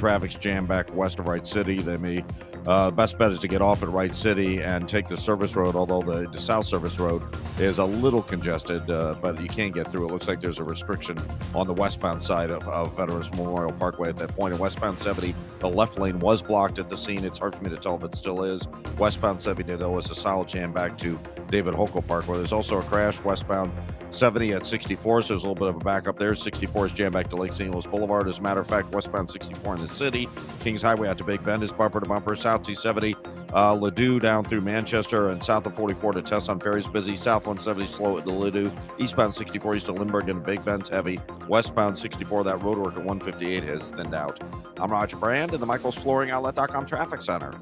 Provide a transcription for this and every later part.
traffic's jammed back west of Wright City. They may best bet is to get off at Wright City and take the service road, although the South Service Road is a little congested, but you can't get through. It looks like there's a restriction on the westbound side of Veterans Memorial Parkway at that point. In westbound 70, the left lane was blocked at the scene. It's hard for me to tell if it still is. Westbound 70, though, is a solid jam back to David Hochul Parkway. There's also a crash westbound 70 at 64, so there's a little bit of a backup there. 64 is jammed back to Lake St. Louis Boulevard. As a matter of fact, westbound 64 in the city, Kings Highway out to Big Bend is bumper to bumper. South T70, Ladue down through Manchester and south of 44 to Tesson Ferry's busy. South 170 slow at the Ladue. Eastbound 64 east to Lindbergh and Big Bend's heavy. Westbound 64, that road work at 158 has thinned out. I'm Roger Brand in the Michael's Flooring Outlet.com Traffic Center.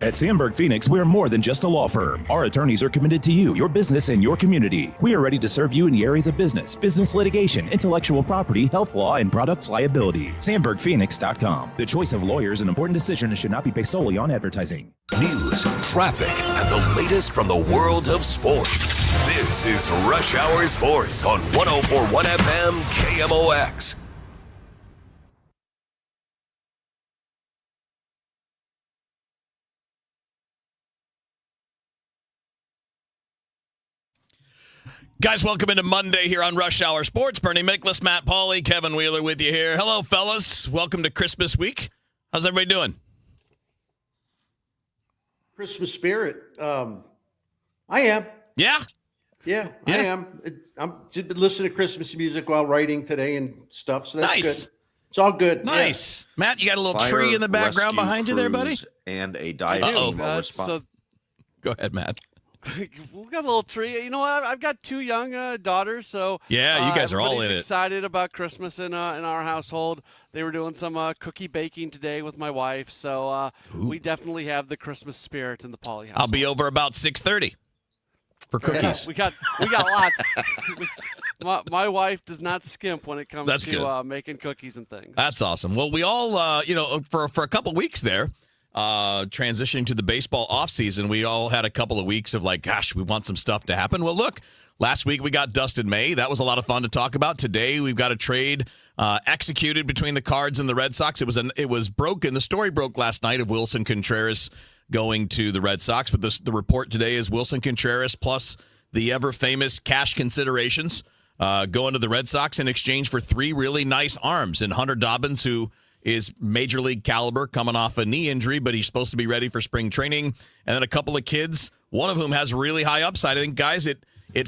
At Sandberg Phoenix, we're more than just a law firm. Our attorneys are committed to you, your business, and your community. We are ready to serve you in the areas of business litigation, intellectual property, health law, and products liability. SandbergPhoenix.com. The choice of lawyers, an important decision, and should not be based solely on advertising. News, traffic, and the latest from the world of sports. This is Rush Hour Sports on 104.1 FM KMOX. Guys, welcome into Monday here on Rush Hour Sports. Bernie Miklasz, Matt Pauley, Kevin Wheeler with you here. Hello, fellas. Welcome to Christmas week. How's everybody doing? Christmas spirit. I am. Yeah? Yeah, I am. I'm just listening to Christmas music while writing today and stuff, so that's Nice. good. It's all good. Nice. Yeah. Matt, you got a little tree in the background behind you there, buddy? And a dive Uh-oh. team response. Go ahead, Matt. We got a little tree. You know what? I've got two young daughters, so Yeah, you guys are all in everybody's it. excited about Christmas in our household. They were doing some cookie baking today with my wife, so we definitely have the Christmas spirit in the Pauley house. I'll be over about 6:30 for cookies. We got lots. my wife does not skimp when it comes That's to good. making cookies and things. That's awesome. Well, we all, for a couple weeks there, transitioning to the baseball offseason, we all had a couple of weeks of like, gosh, we want some stuff to happen. Well, look, last week we got Dustin May. That was a lot of fun to talk about. Today we've got a trade executed between the Cards and the Red Sox. It was broken. The story broke last night of Wilson Contreras going to the Red Sox, but the report today is Wilson Contreras plus the ever-famous cash considerations going to the Red Sox in exchange for three really nice arms. And Hunter Dobbins, who is major league caliber, coming off a knee injury, but he's supposed to be ready for spring training. And then a couple of kids, one of whom has really high upside. I think, guys, it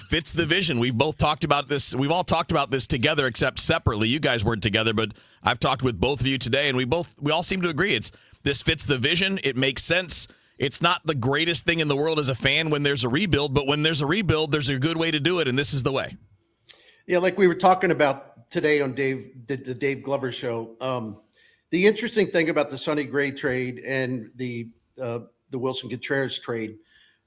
fits the vision. We've both talked about this. We've all talked about this together, except separately. You guys weren't together, but I've talked with both of you today, and we all seem to agree. This fits the vision. It makes sense. It's not the greatest thing in the world as a fan when there's a rebuild, but when there's a rebuild, there's a good way to do it, and this is the way. Yeah, like we were talking about today on the Dave Glover show. The interesting thing about the Sonny Gray trade and the Wilson Contreras trade,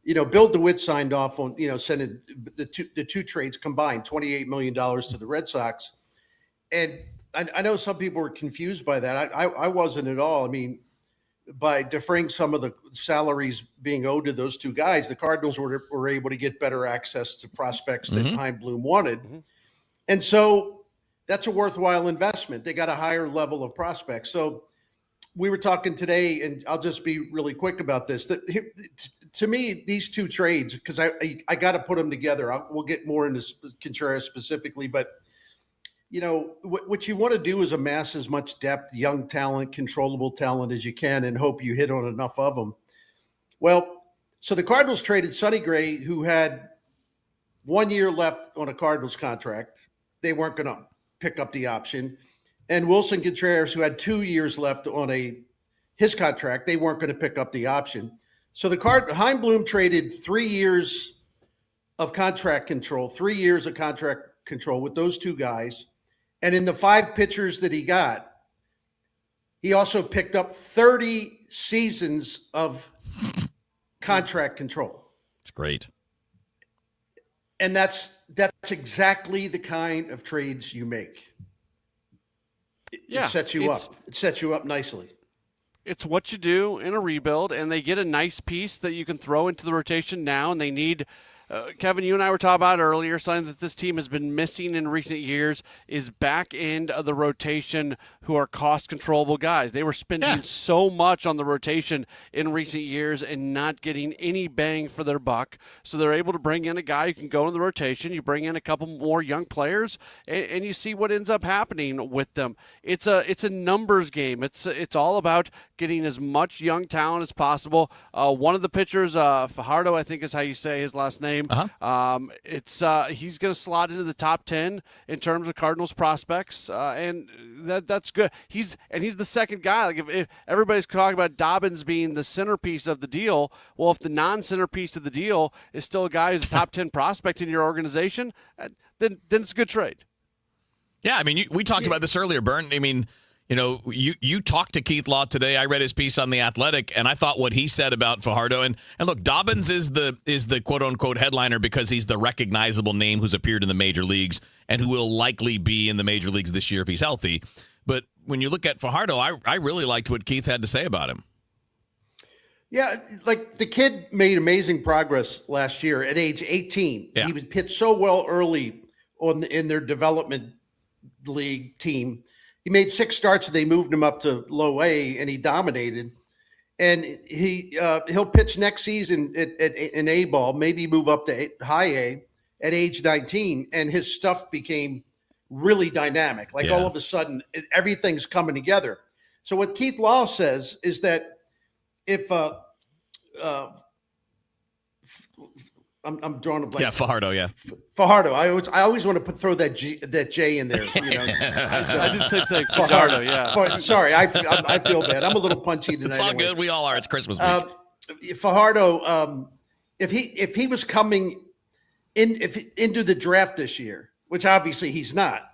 Bill DeWitt signed off on, sending the two trades combined, $28 million to the Red Sox. And I know some people were confused by that. I wasn't at all. I mean, by deferring some of the salaries being owed to those two guys, the Cardinals were able to get better access to prospects that Chaim Bloom wanted. Mm-hmm. And so that's a worthwhile investment. They got a higher level of prospects. So we were talking today, and I'll just be really quick about this. To me, these two trades, because I got to put them together. We'll get more into Contreras specifically, but what you want to do is amass as much depth, young talent, controllable talent as you can, and hope you hit on enough of them. Well, so the Cardinals traded Sonny Gray, who had 1 year left on a Cardinals contract. They weren't going to pick up the option. And Wilson Contreras, who had 2 years left on his contract, they weren't going to pick up the option. So Chaim Bloom traded 3 years of contract control, 3 years of contract control with those two guys. And in the 5 pitchers that he got, he also picked up 30 seasons of contract control. It's great. And that's exactly the kind of trades you make. It sets you up. It sets you up nicely. It's what you do in a rebuild, and they get a nice piece that you can throw into the rotation now, and they need Kevin, you and I were talking about earlier, something that this team has been missing in recent years is back end of the rotation who are cost controllable guys. They were spending so much on the rotation in recent years and not getting any bang for their buck. So they're able to bring in a guy who can go in the rotation. You bring in a couple more young players, and you see what ends up happening with them. It's a numbers game. It's all about getting as much young talent as possible. One of the pitchers, Fajardo, I think is how you say his last name. He's going to slot into the top 10 in terms of Cardinals prospects, and that's good. He's the second guy. Like if everybody's talking about Dobbins being the centerpiece of the deal, well, if the non-centerpiece of the deal is still a guy who's a top 10 prospect in your organization, then it's a good trade. Yeah, I mean, we talked about this earlier, Bern. I mean, you talked to Keith Law today. I read his piece on The Athletic, and I thought what he said about Fajardo. And look, Dobbins is the quote-unquote headliner because he's the recognizable name who's appeared in the major leagues and who will likely be in the major leagues this year if he's healthy. But when you look at Fajardo, I really liked what Keith had to say about him. Yeah, like the kid made amazing progress last year at age 18. Yeah. He would pitch so well early in their development league team. He made 6 starts and they moved him up to low A and he dominated. And he'll pitch next season in A ball, maybe move up to high A at age 19. And his stuff became really dynamic. Like all of a sudden, everything's coming together. So what Keith Law says is that if I'm drawing a blank. Yeah, Fajardo. Yeah, Fajardo. I always want to throw that J in there. I did say Fajardo. Yeah. Sorry, I feel bad. I'm a little punchy tonight. It's all good. We all are. It's Christmas week. Fajardo, if he was coming into the draft this year, which obviously he's not,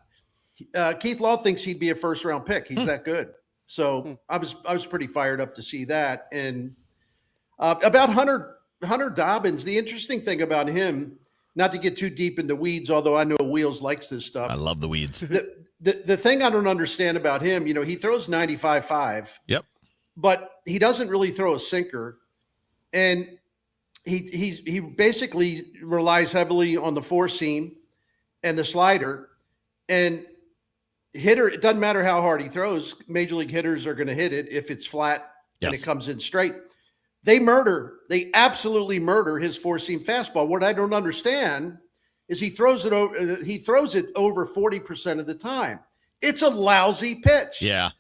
Keith Law thinks he'd be a first round pick. He's that good. So I was pretty fired up to see that. And about Hunter Dobbins, the interesting thing about him, not to get too deep in the weeds, although I know Wheels likes this stuff. I love the weeds. The thing I don't understand about him, he throws 95.5. Yep. But he doesn't really throw a sinker. And he basically relies heavily on the four seam and the slider. And it doesn't matter how hard he throws, major league hitters are going to hit it if it's flat and it comes in straight. They absolutely murder his four-seam fastball. What I don't understand is he throws it over 40% of the time. It's a lousy pitch. Yeah.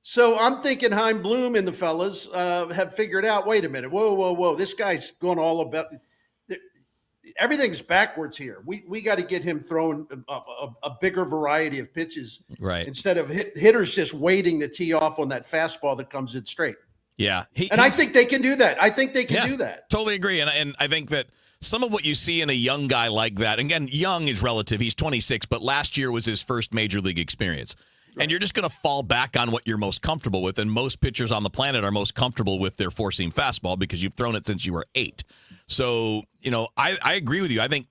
So I'm thinking Heim Bloom and the fellas have figured out, wait a minute, whoa. This guy's going all about everything's backwards here. We got to get him throwing a bigger variety of pitches, right? Instead of hitters just waiting to tee off on that fastball that comes in straight. Yeah. I think they can do that. I think they can do that. Totally agree. And I think that some of what you see in a young guy like that, again, young is relative. He's 26, but last year was his first major league experience. Right. And you're just going to fall back on what you're most comfortable with. And most pitchers on the planet are most comfortable with their four-seam fastball because you've thrown it since you were 8. So, I agree with you. I think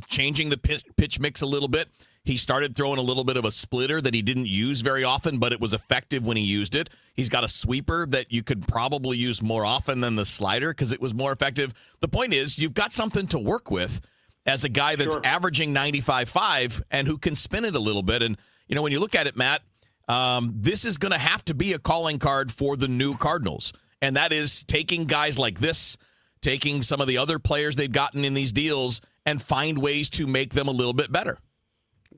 changing the pitch mix a little bit. He started throwing a little bit of a splitter that he didn't use very often, but it was effective when he used it. He's got a sweeper that you could probably use more often than the slider because it was more effective. The point is, you've got something to work with as a guy that's averaging 95.5 and who can spin it a little bit. And, when you look at it, Matt, this is going to have to be a calling card for the new Cardinals. And that is taking guys like this, taking some of the other players they've gotten in these deals and find ways to make them a little bit better.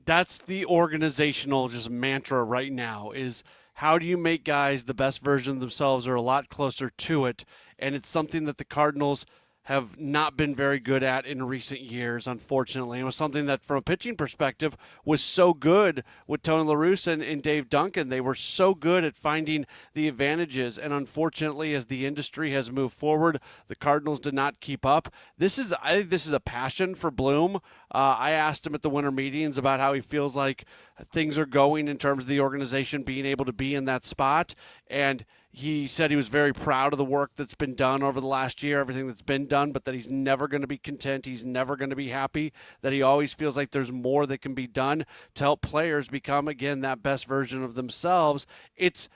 That's the organizational just mantra right now is how do you make guys the best version of themselves or a lot closer to it? And it's something that the Cardinals have not been very good at in recent years, unfortunately. It was something that, from a pitching perspective, was so good with Tony La Russa and Dave Duncan. They were so good at finding the advantages, and unfortunately, as the industry has moved forward, the Cardinals did not keep up. I think this is a passion for Bloom. I asked him at the winter meetings about how he feels like things are going in terms of the organization being able to be in that spot, and he said he was very proud of the work that's been done over the last year, everything that's been done, but that he's never going to be content. He's never going to be happy, that he always feels like there's more that can be done to help players become, again, that best version of themselves. It's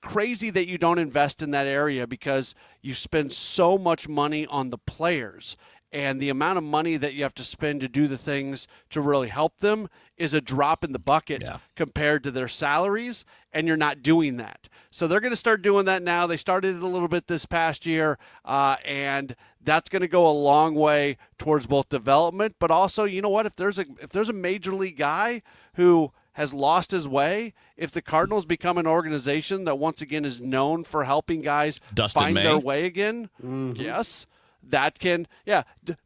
crazy that you don't invest in that area because you spend so much money on the players. and the amount of money that you have to spend to do the things to really help them is a drop in the bucket compared to their salaries, and you're not doing that. So they're going to start doing that now. They started it a little bit this past year, and that's going to go a long way towards both development, but also, you know what, if there's a major league guy who has lost his way, if the Cardinals become an organization that once again is known for helping guys find their way again, yes, that can,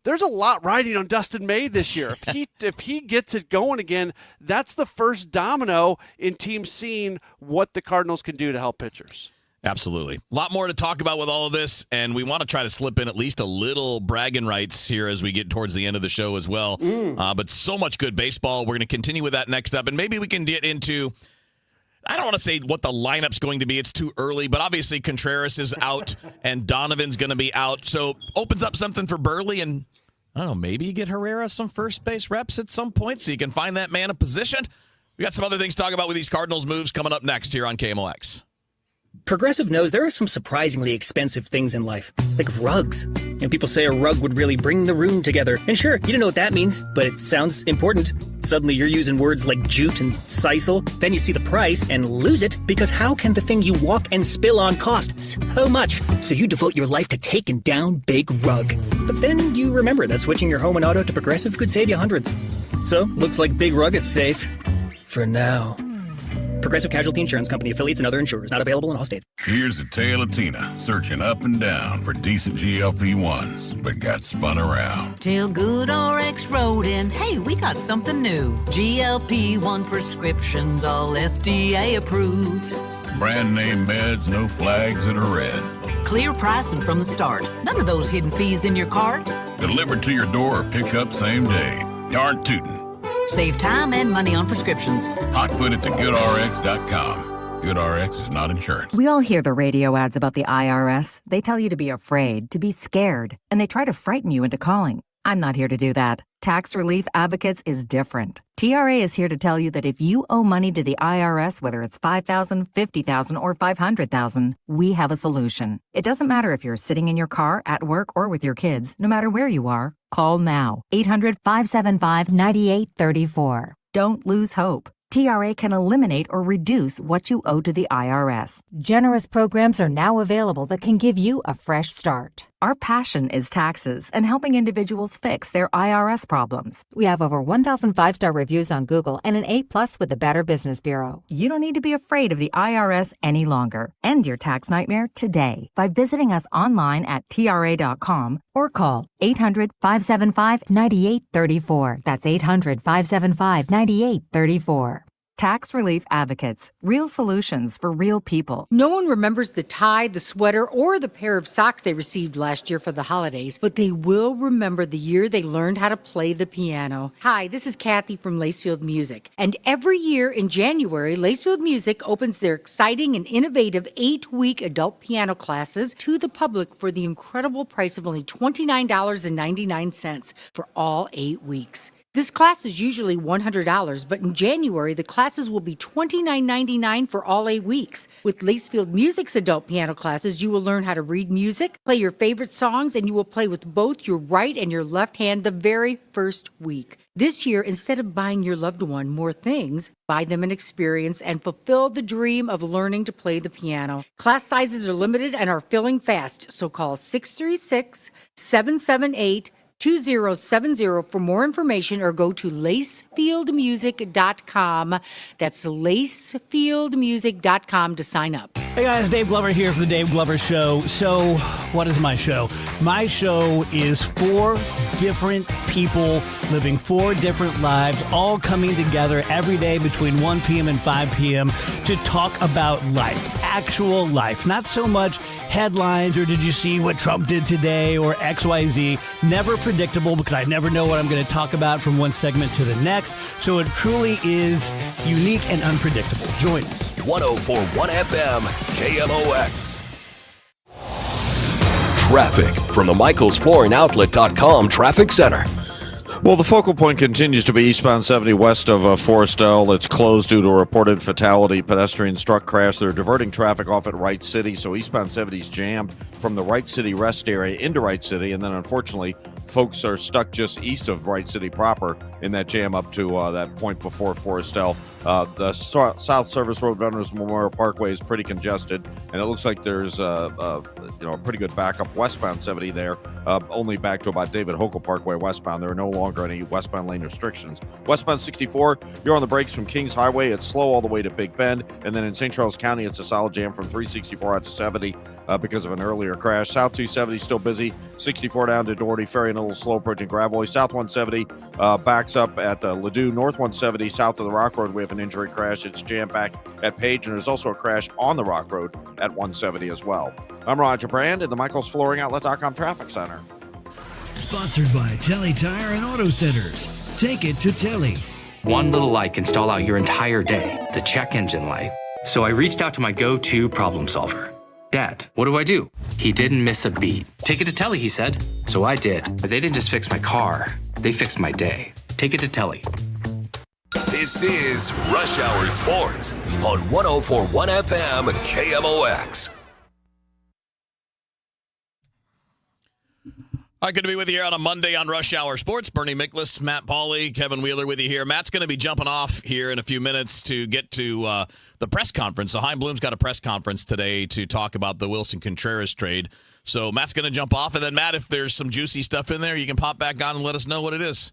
there's a lot riding on Dustin May this year. If he gets it going again, that's the first domino in teams seeing what the Cardinals can do to help pitchers. Absolutely. A lot more to talk about with all of this, and we want to try to slip in at least a little bragging rights here as we get towards the end of the show as well. But so much good baseball. We're going to continue with that next up, and maybe we can get into, I don't want to say what the lineup's going to be. It's too early, but obviously Contreras is out, and Donovan's going to be out. So opens up something for Burley, and I don't know, maybe you get Herrera some first base reps at some point so you can find that man a position. We got some other things to talk about with these Cardinals moves coming up next here on KMOX. Progressive knows there are some surprisingly expensive things in life, like rugs. People say a rug would really bring the room together. And sure, you don't know what that means, but it sounds important. Suddenly you're using words like jute and sisal. Then you see the price and lose it, because how can the thing you walk and spill on cost so much? So you devote your life to taking down Big Rug. But then you remember that switching your home and auto to Progressive could save you hundreds. So, looks like Big Rug is safe. For now. Progressive Casualty Insurance Company, affiliates, and other insurers. Not available in all states. Here's the tale of Tina, searching up and down for decent GLP-1s, but got spun around. Till Good RX wrote in, hey, we got something new. GLP-1 prescriptions, all FDA approved. Brand name meds, no flags that are red. Clear pricing from the start. None of those hidden fees in your cart. Delivered to your door or pick up same day. Darn tootin'. Save time and money on prescriptions. Hotfoot at thegoodrx.com. GoodRx is not insurance. We all hear the radio ads about the IRS. They tell you to be afraid, to be scared, and they try to frighten you into calling. I'm not here to do that. Tax Relief Advocates is different. TRA is here to tell you that if you owe money to the IRS, whether it's $5,000, $50,000, or $500,000, we have a solution. It doesn't matter if you're sitting in your car, at work, or with your kids. No matter where you are, call now. 800-575-9834. Don't lose hope. TRA can eliminate or reduce what you owe to the IRS. Generous programs are now available that can give you a fresh start. Our passion is taxes and helping individuals fix their IRS problems. We have over 1,000 5-star reviews on Google and an A+ with the Better Business Bureau. You don't need to be afraid of the IRS any longer. End your tax nightmare today by visiting us online at TRA.com or call 800-575-9834. That's 800-575-9834. Tax Relief Advocates. Real solutions for real people. No one remembers the tie, the sweater, or the pair of socks they received last year for the holidays, but they will remember the year they learned how to play the piano. Hi, this is Kathy from Lacefield Music. And every year in January, Lacefield Music opens their exciting and innovative 8-week adult piano classes to the public for the incredible price of only $29.99 for all 8 weeks. This class is usually $100, but in January, the classes will be $29.99 for all 8 weeks. With Lacefield Music's adult piano classes, you will learn how to read music, play your favorite songs, and you will play with both your right and your left hand the very first week. This year, instead of buying your loved one more things, buy them an experience and fulfill the dream of learning to play the piano. Class sizes are limited and are filling fast, so call 636-778-2070 for more information or go to lacefieldmusic.com. That's lacefieldmusic.com to sign up. Hey guys, Dave Glover here from the Dave Glover Show. So, what is my show? My show is 4 different people living 4 different lives, all coming together every day between 1 p.m. and 5 p.m. to talk about life, actual life. Not so much headlines or did you see what Trump did today or XYZ. Never predictable because I never know what I'm going to talk about from one segment to the next. So it truly is unique and unpredictable. Join us. 104.1 FM, KMOX. Traffic from the MichaelsFlooringOutlet.com Traffic Center. Well, the focal point continues to be eastbound 70 west of Forestell. It's closed due to a reported fatality. Pedestrian struck crash. They're diverting traffic off at Wright City, so eastbound 70 is jammed from the Wright City rest area into Wright City, and then unfortunately folks are stuck just east of Wright City proper in that jam up to that point before Forestel. The South Service Road Veterans Memorial Parkway is pretty congested, and it looks like there's a pretty good backup westbound 70 there, only back to about David Hokel Parkway westbound. There are no longer any westbound lane restrictions. Westbound 64, you're on the brakes from Kings Highway. It's slow all the way to Big Bend, and then in St. Charles County, it's a solid jam from 364 out to 70 because of an earlier crash. South 270 still busy, 64 down to Doherty Ferry and a little slow approaching Gravois. South 170 backs up at Ladue. North 170 south of the Rock Road, we have an injury crash. It's jammed back at Page, and there's also a crash on the Rock Road at 170 as well. I'm Roger Brand in the Michaels Flooring Outlet.com Traffic Center. Sponsored by Telly Tire and Auto Centers. Take it to Telly. One little light can stall out your entire day, the check engine light. So I reached out to my go-to problem solver. Dad, what do? He didn't miss a beat. Take it to Telly, he said. So I did. But they didn't just fix my car, they fixed my day. Take it to Telly. This is Rush Hour Sports on 104.1 FM KMOX. All right, good to be with you here on a Monday on Rush Hour Sports. Bernie Miklasz, Matt Pauley, Kevin Wheeler with you here. Matt's going to be jumping off here in a few minutes to get to the press conference. So Chaim Bloom's got a press conference today to talk about the Wilson Contreras trade. So Matt's going to jump off. And then, Matt, if there's some juicy stuff in there, you can pop back on and let us know what it is.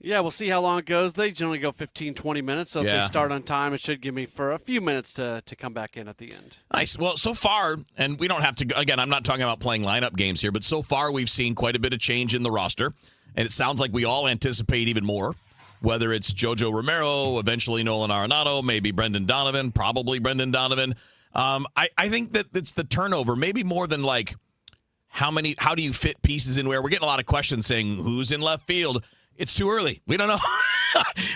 Yeah, we'll see how long it goes. They generally go 15, 20 minutes. So if they start on time, it should give me for a few minutes to come back in at the end. Nice. Well, so far, and we don't have to, again, I'm not talking about playing lineup games here, but so far we've seen quite a bit of change in the roster. And it sounds like we all anticipate even more, whether it's JoJo Romero, eventually Nolan Arenado, maybe Brendan Donovan, probably Brendan Donovan. I think that it's the turnover, maybe more than like how do you fit pieces in where? We're getting a lot of questions saying who's in left field. It's too early. We don't know.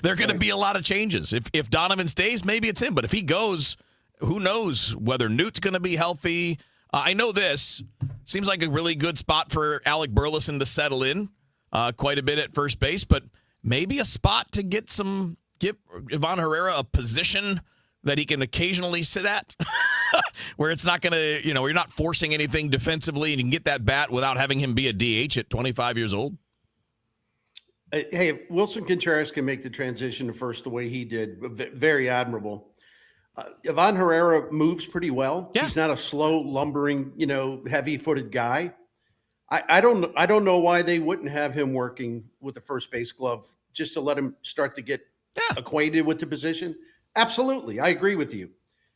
There are going to be a lot of changes. If Donovan stays, maybe it's him. But if he goes, who knows whether Newt's going to be healthy. I know this. Seems like a really good spot for Alec Burleson to settle in quite a bit at first base. But maybe a spot to give Ivan Herrera a position that he can occasionally sit at where it's not going to, you're not forcing anything defensively and you can get that bat without having him be a DH at 25 years old. Hey, if Wilson Contreras can make the transition to first the way he did, very admirable. Ivan Herrera moves pretty well. Yeah. He's not a slow, lumbering, heavy-footed guy. I don't know why they wouldn't have him working with the first base glove just to let him start to get acquainted with the position. Absolutely, I agree with you.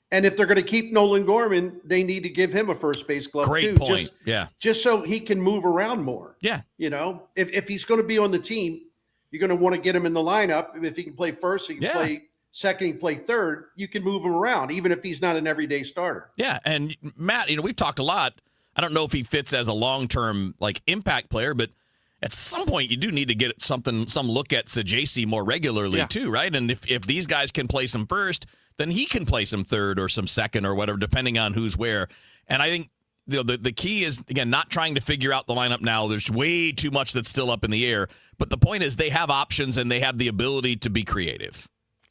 And if they're going to keep Nolan Gorman, they need to give him a first base glove too. Great point. Just so he can move around more. Yeah. If he's going to be on the team, you're going to want to get him in the lineup. If he can play first, he can play second, he can play third. You can move him around, even if he's not an everyday starter. Yeah, and Matt, we've talked a lot. I don't know if he fits as a long-term impact player, but at some point you do need to get some look at Sajasi more regularly too, right? And if these guys can play some first, then he can play some third or some second or whatever, depending on who's where. And I think the key is, again, not trying to figure out the lineup now. There's way too much that's still up in the air. But the point is they have options and they have the ability to be creative.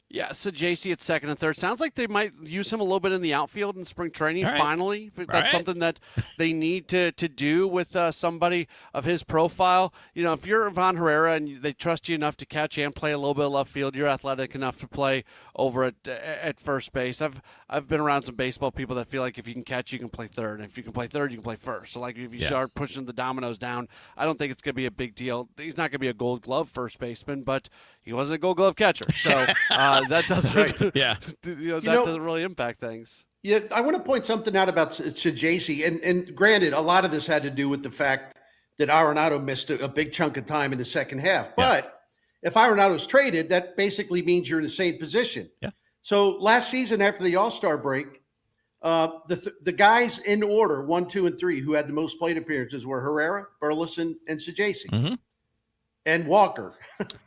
Yeah, so JC at second and third. Sounds like they might use him a little bit in the outfield in spring training, finally. That's something that they need to do with somebody of his profile. If you're Ivan Herrera and they trust you enough to catch and play a little bit of left field, you're athletic enough to play over at first base. I've been around some baseball people that feel like if you can catch, you can play third. And if you can play third, you can play first. So, if you start pushing the dominoes down, I don't think it's going to be a big deal. He's not going to be a Gold Glove first baseman, but he wasn't a Gold Glove catcher. So that doesn't doesn't really impact things. Yeah, I want to point something out about Sajasi. And granted, a lot of this had to do with the fact that Arenado missed a big chunk of time in the second half. But if Arenado's traded, that basically means you're in the same position. Yeah. So last season, after the All-Star break, the guys in order, 1, 2, and 3, who had the most plate appearances were Herrera, Burleson, and Sajasi. Mm-hmm. And Walker.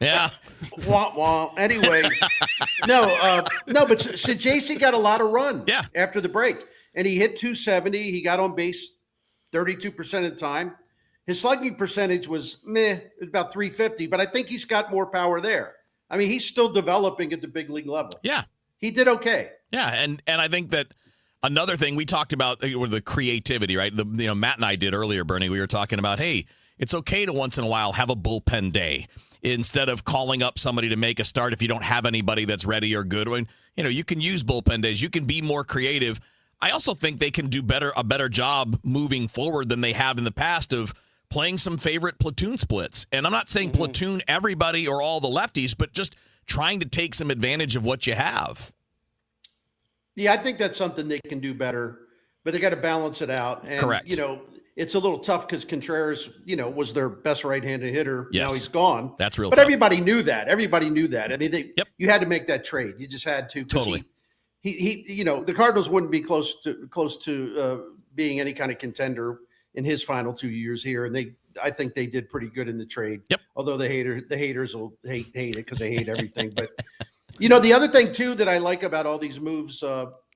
Yeah. Wah, wah. Anyway, but Sajasi got a lot of run after the break. And he hit 270. He got on base 32% of the time. His slugging percentage was it was about 350, but I think he's got more power there. I mean, he's still developing at the big league level. Yeah. He did okay. Yeah, and I think that another thing we talked about with the creativity, right? Matt and I did earlier, Bernie. We were talking about, hey, It's okay to once in a while have a bullpen day instead of calling up somebody to make a start if you don't have anybody that's ready or good. You can use bullpen days. You can be more creative. I also think they can do a better job moving forward than they have in the past of playing some favorite platoon splits. And I'm not saying platoon everybody or all the lefties, but just trying to take some advantage of what you have. Yeah, I think that's something they can do better, but they got to balance it out. And, Correct. It's a little tough because Contreras, was their best right-handed hitter. Yes. Now he's gone. That's real But tough. everybody knew that. I mean, you had to make that trade. You just had to. Totally. He the Cardinals wouldn't be close to being any kind of contender in his final 2 years here, and I think they did pretty good in the trade. Yep. Although the haters will hate it because they hate everything. But the other thing too that I like about all these moves,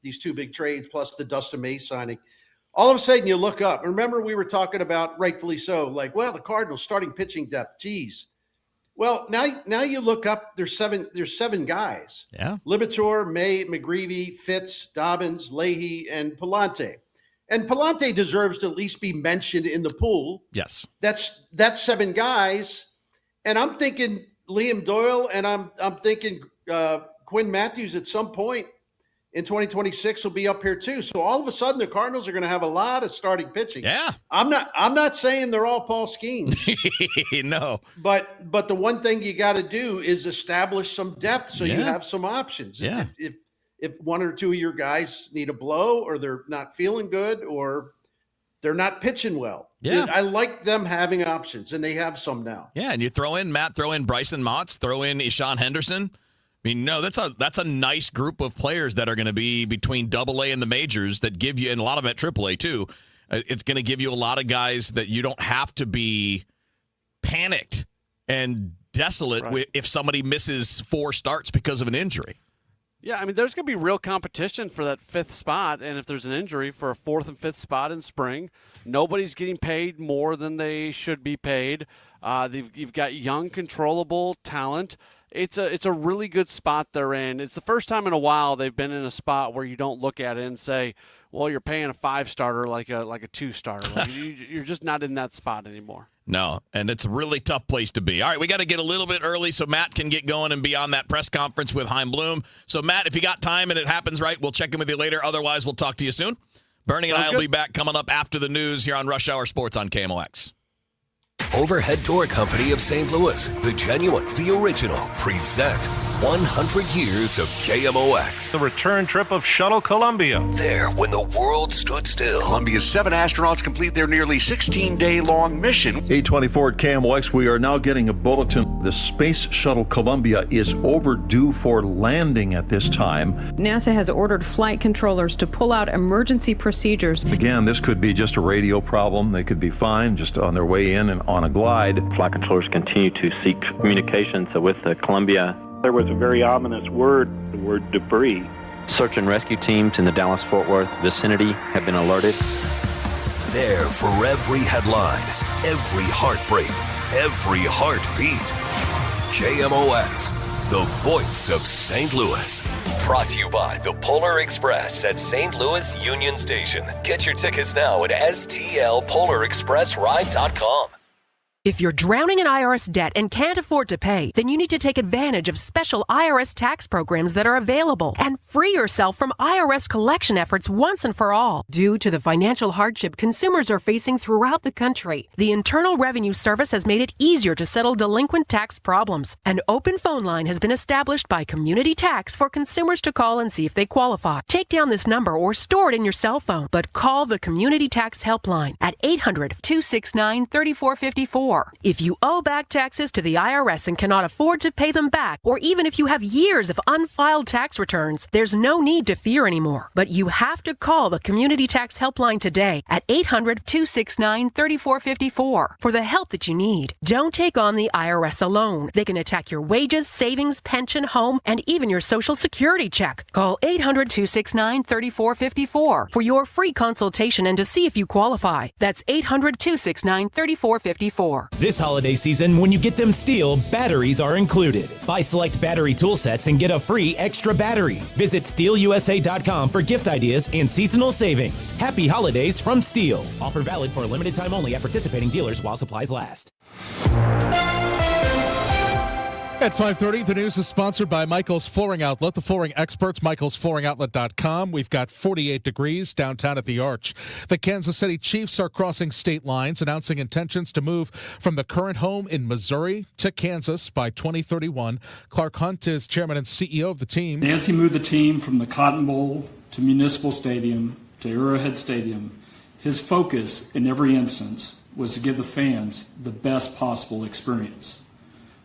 these two big trades plus the Dustin May signing, all of a sudden you look up. Remember we were talking about, rightfully so, like, well, the Cardinals starting pitching depth. Geez. Well, now you look up. There's seven guys. Yeah. Libator, May, McGreevy, Fitz, Dobbins, Leahy, and Palante. And Palante deserves to at least be mentioned in the pool. Yes. That's 7 guys. And I'm thinking Liam Doyle, and I'm thinking Quinn Matthews at some point in 2026 will be up here too. So all of a sudden the Cardinals are going to have a lot of starting pitching. Yeah. I'm not saying they're all Paul Skeens. No. But the one thing you got to do is establish some depth so you have some options. Yeah. If one or two of your guys need a blow or they're not feeling good or they're not pitching well. Yeah. I like them having options, and they have some now. Yeah, and you throw in Bryson Motts, throw in Ishan Henderson. I mean, no, that's a nice group of players that are going to be between AA and the majors that give you, and a lot of them at AAA too. It's going to give you a lot of guys that you don't have to be panicked and desolate if somebody misses 4 starts because of an injury. Yeah, I mean, there's going to be real competition for that 5th spot, and if there's an injury for a 4th and 5th spot in spring, nobody's getting paid more than they should be paid. You've got young, controllable talent. It's a really good spot they're in. It's the first time in a while they've been in a spot where you don't look at it and say, well, you're paying a 5-starter like a 2-starter. Like you're just not in that spot anymore. No, and it's a really tough place to be. All right, we got to get a little bit early so Matt can get going and be on that press conference with Chaim Bloom. So, Matt, if you got time and it happens right, we'll check in with you later. Otherwise, we'll talk to you soon. Bernie and I will be back coming up after the news here on Rush Hour Sports on KMOX. Overhead Door Company of St. Louis, the genuine, the original, present 100 years of KMOX. The return trip of Shuttle Columbia. There when the world stood still. Columbia's 7 astronauts complete their nearly 16-day-long mission. 824 at KMOX, we are now getting a bulletin. The Space Shuttle Columbia is overdue for landing at this time. NASA has ordered flight controllers to pull out emergency procedures. Again, this could be just a radio problem. They could be fine, just on their way in and on a glide. Flight controllers continue to seek communications with the Columbia. There was a very ominous word, the word debris. Search and rescue teams in the Dallas-Fort Worth vicinity have been alerted. There for every headline, every heartbreak, every heartbeat. KMOX, the voice of St. Louis. Brought to you by the Polar Express at St. Louis Union Station. Get your tickets now at stlpolarexpressride.com. If you're drowning in IRS debt and can't afford to pay, then you need to take advantage of special IRS tax programs that are available and free yourself from IRS collection efforts once and for all. Due to the financial hardship consumers are facing throughout the country, the Internal Revenue Service has made it easier to settle delinquent tax problems. An open phone line has been established by Community Tax for consumers to call and see if they qualify. Take down this number or store it in your cell phone, but call the Community Tax Helpline at 800-269-3454. If you owe back taxes to the IRS and cannot afford to pay them back, or even if you have years of unfiled tax returns, there's no need to fear anymore. But you have to call the Community Tax Helpline today at 800-269-3454 for the help that you need. Don't take on the IRS alone. They can attack your wages, savings, pension, home, and even your Social Security check. Call 800-269-3454 for your free consultation and to see if you qualify. That's 800-269-3454. more. This holiday season, when you get them STIHL, batteries are included. Buy select battery tool sets and get a free extra battery. Visit STIHLUSA.com for gift ideas and seasonal savings. Happy holidays from STIHL. Offer valid for a limited time only at participating dealers while supplies last. At 5:30, the news is sponsored by Michael's Flooring Outlet, the flooring experts, michaelsflooringoutlet.com. We've got 48 degrees downtown at the Arch. The Kansas City Chiefs are crossing state lines, announcing intentions to move from the current home in Missouri to Kansas by 2031. Clark Hunt is chairman and CEO of the team. As he moved the team from the Cotton Bowl to Municipal Stadium to Arrowhead Stadium, his focus in every instance was to give the fans the best possible experience.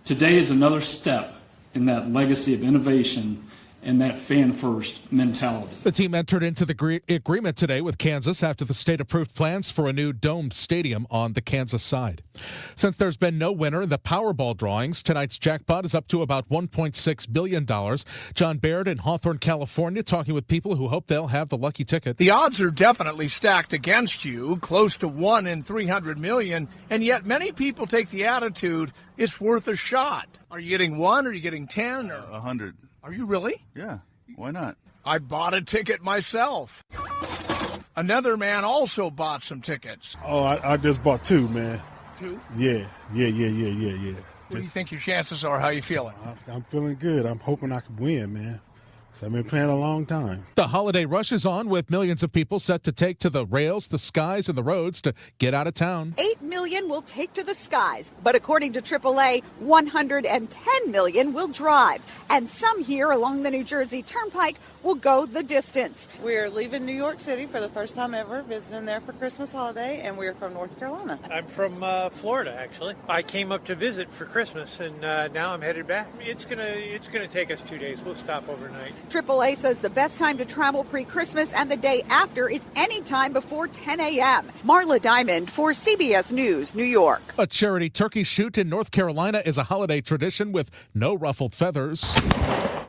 Today is another step in that legacy of innovation and that fan-first mentality. The team entered into the agreement today with Kansas after the state approved plans for a new domed stadium on the Kansas side. Since there's been no winner in the Powerball drawings, tonight's jackpot is up to about $1.6 billion. John Baird in Hawthorne, California, talking with people who hope they'll have the lucky ticket. The odds are definitely stacked against you, close to 1 in 300 million, and yet many people take the attitude, it's worth a shot. Are you getting 1? Are you getting 10? Or 100. Are you really? Yeah, why not? I bought a ticket myself. Another man also bought some tickets. Oh, I just bought 2, man. 2? Yeah. What do you think your chances are? How are you feeling? I'm feeling good. I'm hoping I can win, man. I've been playing a long time. The holiday rush is on with millions of people set to take to the rails, the skies, and the roads to get out of town. 8 million will take to the skies, but according to AAA, 110 million will drive. And some here along the New Jersey Turnpike will go the distance. We're leaving New York City for the first time ever, visiting there for Christmas holiday, and we're from North Carolina. I'm from Florida, actually. I came up to visit for Christmas, and now I'm headed back. It's gonna take us 2 days. We'll stop overnight. AAA says the best time to travel pre-Christmas and the day after is any time before 10 a.m. Marla Diamond for CBS News, New York. A charity turkey shoot in North Carolina is a holiday tradition with no ruffled feathers.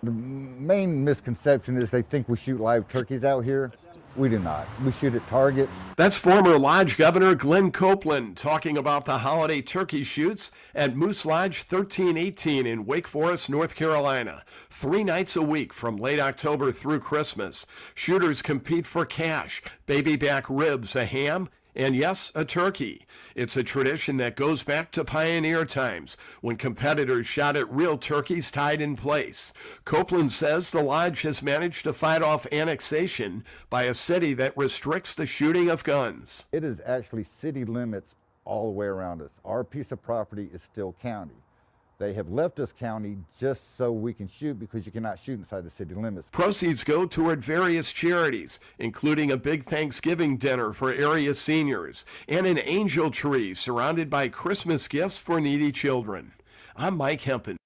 The main misconception is they think we shoot live turkeys out here. We do not. We shoot at targets. That's former Lodge Governor Glenn Copeland talking about the holiday turkey shoots at Moose Lodge 1318 in Wake Forest, North Carolina. 3 nights a week from late October through Christmas. Shooters compete for cash, baby back ribs, a ham, and yes, a turkey. It's a tradition that goes back to pioneer times when competitors shot at real turkeys tied in place. Copeland says the lodge has managed to fight off annexation by a city that restricts the shooting of guns. It is actually city limits all the way around us. Our piece of property is still county. They have left us county just so we can shoot because you cannot shoot inside the city limits. Proceeds go toward various charities, including a big Thanksgiving dinner for area seniors and an angel tree surrounded by Christmas gifts for needy children. I'm Mike Hempen.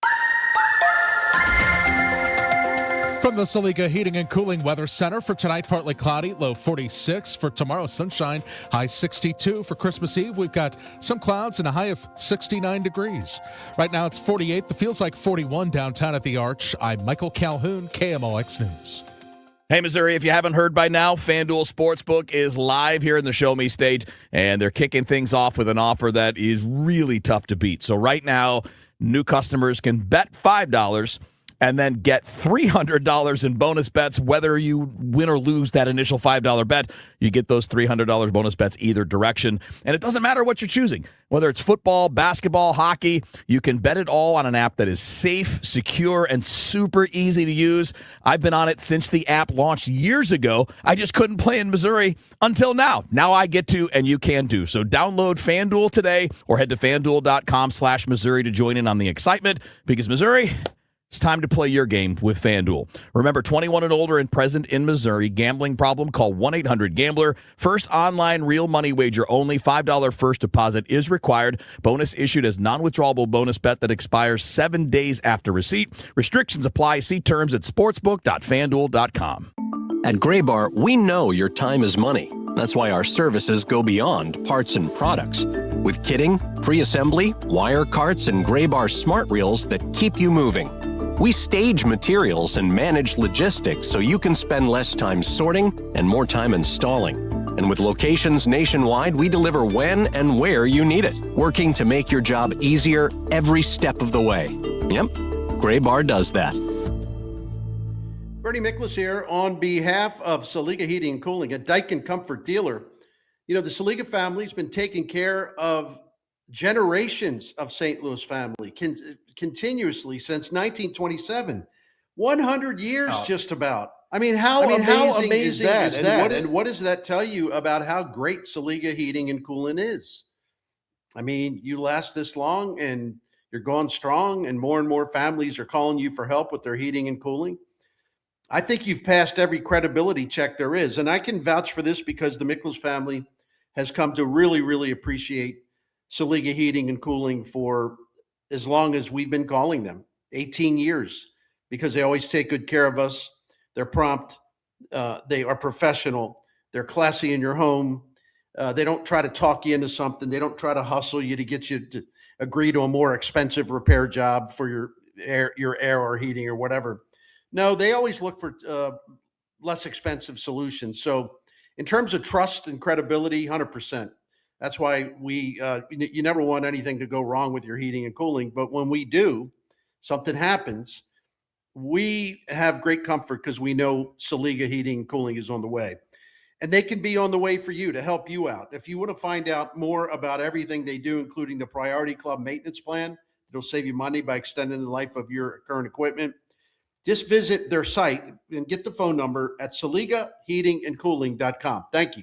From the Saliga Heating and Cooling Weather Center for tonight, partly cloudy, low 46. For tomorrow, sunshine, high 62. For Christmas Eve, we've got some clouds and a high of 69 degrees. Right now, it's 48. The feels like 41 downtown at the Arch. I'm Michael Calhoun, KMOX News. Hey, Missouri, if you haven't heard by now, FanDuel Sportsbook is live here in the Show Me State, and they're kicking things off with an offer that is really tough to beat. So right now, new customers can bet $5 and then get $300 in bonus bets. Whether you win or lose that initial $5 bet, you get those $300 bonus bets either direction. And it doesn't matter what you're choosing. Whether it's football, basketball, hockey, you can bet it all on an app that is safe, secure, and super easy to use. I've been on it since the app launched years ago. I just couldn't play in Missouri until now. Now I get to, and you can too. So download FanDuel today or head to FanDuel.com/Missouri to join in on the excitement, because Missouri, it's time to play your game with FanDuel. Remember, 21 and older and present in Missouri. Gambling problem? Call 1-800-GAMBLER. First online real money wager only. $5 first deposit is required. Bonus issued as non-withdrawable bonus bet that expires 7 days after receipt. Restrictions apply. See terms at sportsbook.fanduel.com. At Graybar, we know your time is money. That's why our services go beyond parts and products. With kitting, pre-assembly, wire carts, and Graybar smart reels that keep you moving. We stage materials and manage logistics so you can spend less time sorting and more time installing. And with locations nationwide, we deliver when and where you need it, working to make your job easier every step of the way. Yep, Gray Bar does that. Bernie Miklasz here on behalf of Saliga Heating and Cooling, a Daikin Comfort dealer. You know, the Saliga family's been taking care of generations of St. Louis family continuously since 1927. 100 years just about. I mean, how amazing is that? And what does that tell you about how great Saliga Heating and Cooling is? I mean, you last this long and you're going strong, and more families are calling you for help with their heating and cooling. I think you've passed every credibility check there is. And I can vouch for this because the Miklasz family has come to really, really appreciate Saliga Heating and Cooling for as long as we've been calling them, 18 years, because they always take good care of us. They're prompt. They are professional. They're classy in your home. They don't try to talk you into something. They don't try to hustle you to get you to agree to a more expensive repair job for your air or heating or whatever. No, they always look for less expensive solutions. So in terms of trust and credibility, 100%. That's why you never want anything to go wrong with your heating and cooling. But when we do, something happens, we have great comfort because we know Saliga Heating and Cooling is on the way. And they can be on the way for you to help you out. If you want to find out more about everything they do, including the Priority Club maintenance plan, it'll save you money by extending the life of your current equipment. Just visit their site and get the phone number at SaligaHeatingandCooling.com. Thank you.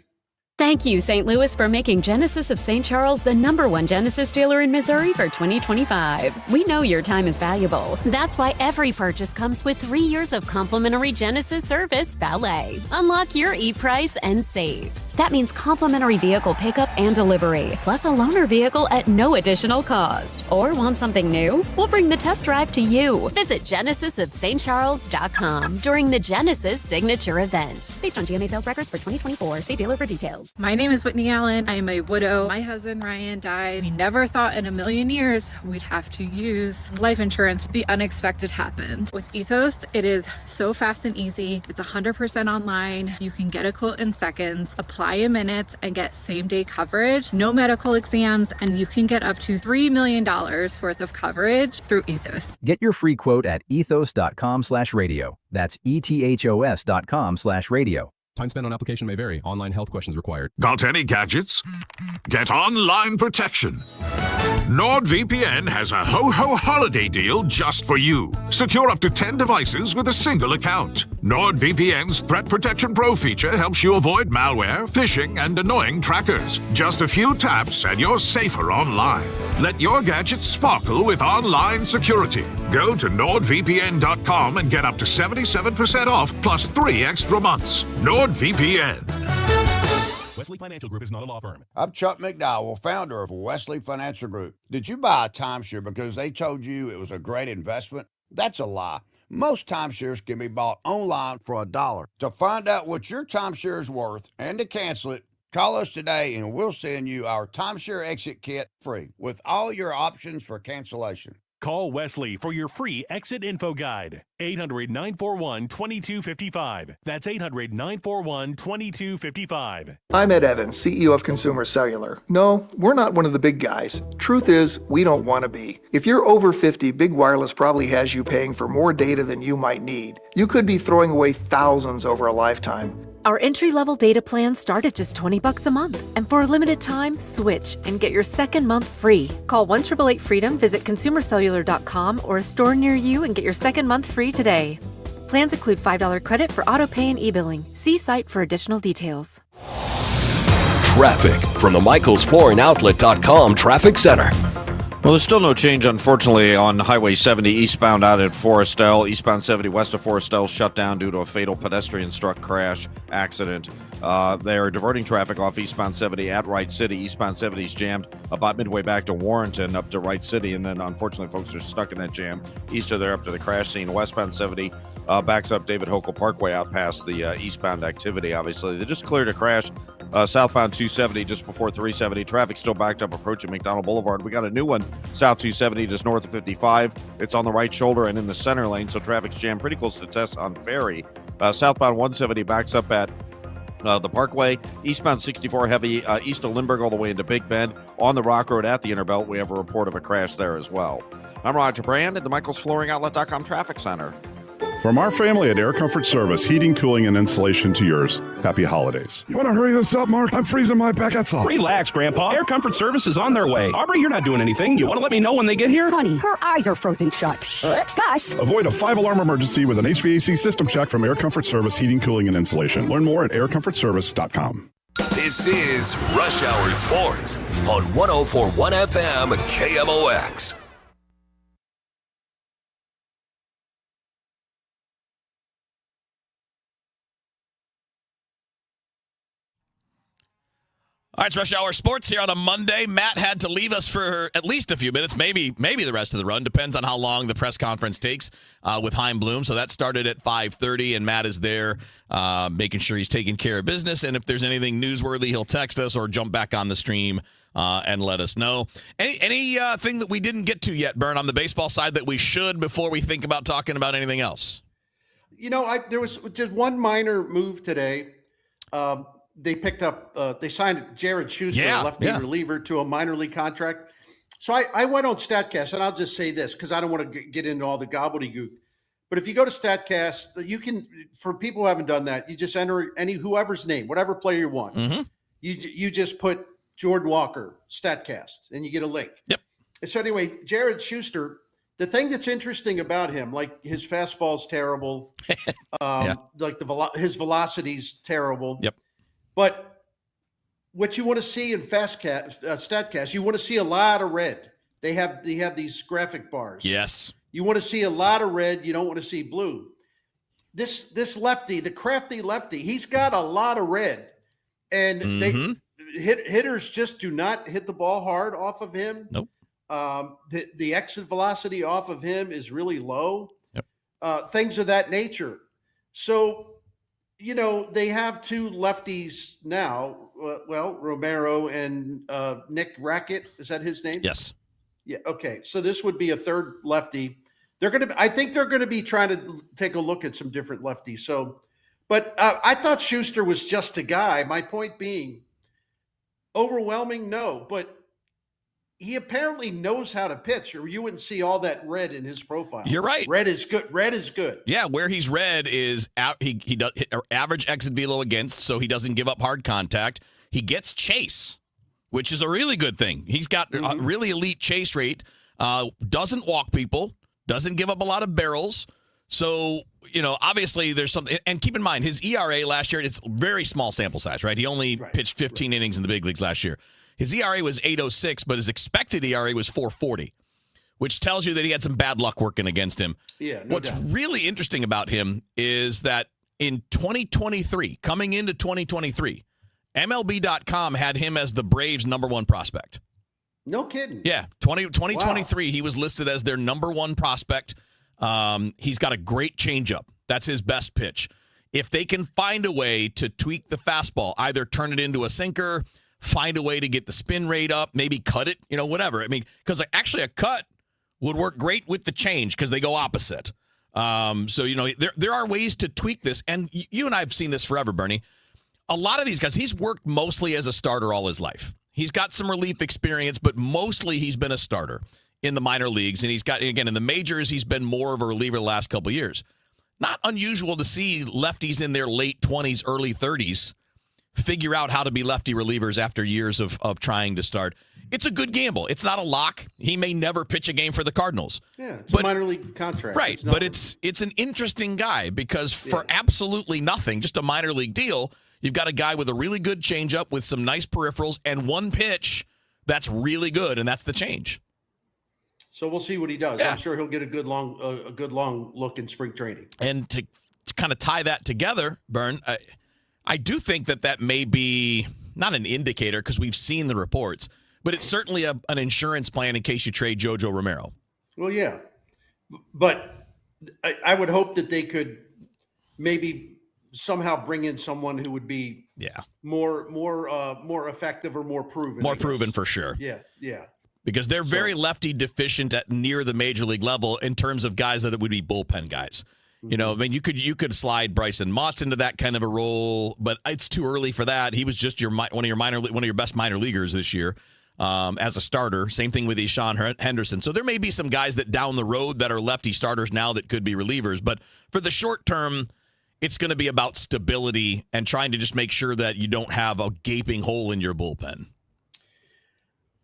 Thank you, St. Louis, for making Genesis of St. Charles the #1 Genesis dealer in Missouri for 2025. We know your time is valuable. That's why every purchase comes with 3 years of complimentary Genesis service valet. Unlock your e-price and save. That means complimentary vehicle pickup and delivery, plus a loaner vehicle at no additional cost. Or want something new? We'll bring the test drive to you. Visit GenesisofStCharles.com during the Genesis Signature Event. Based on GMA sales records for 2024. See dealer for details. My name is Whitney Allen. I am a widow. My husband Ryan died. We never thought in a million years we'd have to use life insurance. The unexpected happened. With Ethos, it is so fast and easy. It's 100% online. You can get a quote in seconds, apply in minutes, and get same-day coverage. No medical exams, and you can get up to $3 million worth of coverage through Ethos. Get your free quote at ethos.com/radio. That's ethos.com/radio. Time spent on application may vary. Online health questions required. Got any gadgets? Get online protection. NordVPN has a ho-ho holiday deal just for you. Secure up to 10 devices with a single account. NordVPN's Threat Protection Pro feature helps you avoid malware, phishing, and annoying trackers. Just a few taps and you're safer online. Let your gadgets sparkle with online security. Go to NordVPN.com and get up to 77% off plus 3 extra months. NordVPN. Wesley Financial Group is not a law firm. I'm Chuck McDowell, founder of Wesley Financial Group. Did you buy a timeshare because they told you it was a great investment? That's a lie. Most timeshares can be bought online for $1. To find out what your timeshare is worth and to cancel it, call us today and we'll send you our timeshare exit kit free with all your options for cancellation. Call Wesley for your free exit info guide. 800-941-2255. That's 800-941-2255. I'm Ed Evans, CEO of Consumer Cellular. No, we're not one of the big guys. Truth is, we don't want to be. If you're over 50, Big Wireless probably has you paying for more data than you might need. You could be throwing away thousands over a lifetime. Our entry-level data plans start at just $20 a month. And for a limited time, switch and get your second month free. Call 1-888-FREEDOM, visit consumercellular.com or a store near you and get your second month free today. Plans include $5 credit for auto-pay and e-billing. See site for additional details. Traffic from the MichaelsFlooringOutlet.com Traffic Center. Well, there's still no change, unfortunately, on Highway 70 eastbound out at Forestell. Eastbound 70 west of Forestell shut down due to a fatal pedestrian-struck crash accident. They are diverting traffic off eastbound 70 at Wright City. Eastbound 70 is jammed about midway back to Warrenton up to Wright City, and then, unfortunately, folks are stuck in that jam. East of there up to the crash scene. Westbound 70 backs up David Hokel Parkway out past the eastbound activity, obviously. They just cleared a crash. Southbound 270 just before 370. Traffic still backed up approaching McDonald Boulevard. We got a new one, South 270 just north of 55. It's on the right shoulder and in the center lane, so traffic's jammed pretty close to Tess on Ferry. Southbound 170 backs up at the Parkway, eastbound 64 heavy, east of Lindbergh all the way into Big Bend. On the Rock Road at the Interbelt, we have a report of a crash there as well. I'm Roger Brand at the MichaelsFlooringOutlet.com Traffic Center. From our family at Air Comfort Service, heating, cooling, and insulation to yours. Happy holidays. You want to hurry this up, Mark? I'm freezing my baguettes off. Relax, Grandpa. Air Comfort Service is on their way. Aubrey, you're not doing anything. You want to let me know when they get here? Honey, her eyes are frozen shut. Gus. Avoid a 5-alarm emergency with an HVAC system check from Air Comfort Service Heating, Cooling, and Insulation. Learn more at aircomfortservice.com. This is Rush Hour Sports on 104.1 FM KMOX. All right, it's Rush Hour Sports here on a Monday. Matt had to leave us for at least a few minutes, maybe the rest of the run. Depends on how long the press conference takes with Chaim Bloom. So that started at 5:30, and Matt is there making sure he's taking care of business. And if there's anything newsworthy, he'll text us or jump back on the stream and let us know. Anything that we didn't get to yet, Bern, on the baseball side that we should before we think about talking about anything else? There was just one minor move today. They picked up, they signed Jared Schuster, a lefty reliever, to a minor league contract. So I went on StatCast, and I'll just say this because I don't want to get into all the gobbledygook. But if you go to StatCast, you can, for people who haven't done that, you just enter whoever's name, whatever player you want. Mm-hmm. You just put Jordan Walker, StatCast, and you get a link. Yep. And so anyway, Jared Schuster, the thing that's interesting about him, like his fastball's terrible, like his velocity's terrible. Yep. But what you want to see in StatCast, you want to see a lot of red. They have these graphic bars. Yes. You want to see a lot of red. You don't want to see blue. This lefty, the crafty lefty, he's got a lot of red, and hitters just do not hit the ball hard off of him. Nope. The exit velocity off of him is really low. Yep. Things of that nature. So, they have two lefties now. Romero and Nick Rackett. Is that his name? Yes. Yeah. Okay. So this would be a third lefty. I think they're going to be trying to take a look at some different lefties. So, but I thought Schuster was just a guy. My point being, overwhelming, no, but he apparently knows how to pitch, or you wouldn't see all that red in his profile. You're right. Red is good. Red is good. Yeah, where he's red is he does average exit velo against, so he doesn't give up hard contact. He gets chase, which is a really good thing. He's got a really elite chase rate. Doesn't walk people. Doesn't give up a lot of barrels. So, obviously there's something. And keep in mind, his ERA last year, it's very small sample size, right? He only pitched 15 innings in the big leagues last year. His ERA was 8.06, but his expected ERA was 4.40, which tells you that he had some bad luck working against him. Yeah. What's really interesting about him is that in 2023, coming into 2023, MLB.com had him as the Braves' number one prospect. No kidding. Yeah, 2023, he was listed as their number one prospect. He's got a great changeup. That's his best pitch. If they can find a way to tweak the fastball, either turn it into a sinker, find a way to get the spin rate up, maybe cut it, whatever. I mean, because actually a cut would work great with the change because they go opposite. So, there are ways to tweak this. And you and I have seen this forever, Bernie. A lot of these guys, he's worked mostly as a starter all his life. He's got some relief experience, but mostly he's been a starter in the minor leagues. And he's got, again, in the majors, he's been more of a reliever the last couple of years. Not unusual to see lefties in their late 20s, early 30s figure out how to be lefty relievers after years of trying to start. It's a good gamble. It's not a lock. He may never pitch a game for the Cardinals. Yeah, it's a minor league contract. Right, but it's an interesting guy because for absolutely nothing, just a minor league deal, you've got a guy with a really good changeup with some nice peripherals and one pitch that's really good, and that's the change. So we'll see what he does. Yeah. I'm sure he'll get a good long look in spring training. And to kind of tie that together, Bern, I do think that may be not an indicator because we've seen the reports, but it's certainly an insurance plan in case you trade Jojo Romero. Well, yeah, but I would hope that they could maybe somehow bring in someone who would be more effective or more proven. More proven for sure. Yeah. Because they're very lefty deficient at near the major league level in terms of guys that would be bullpen guys. You know, I mean, you could slide Bryson Motts into that kind of a role, but it's too early for that. He was just one of your best minor leaguers this year as a starter. Same thing with Eshaun Henderson. So there may be some guys that down the road that are lefty starters now that could be relievers, but for the short term, it's going to be about stability and trying to just make sure that you don't have a gaping hole in your bullpen.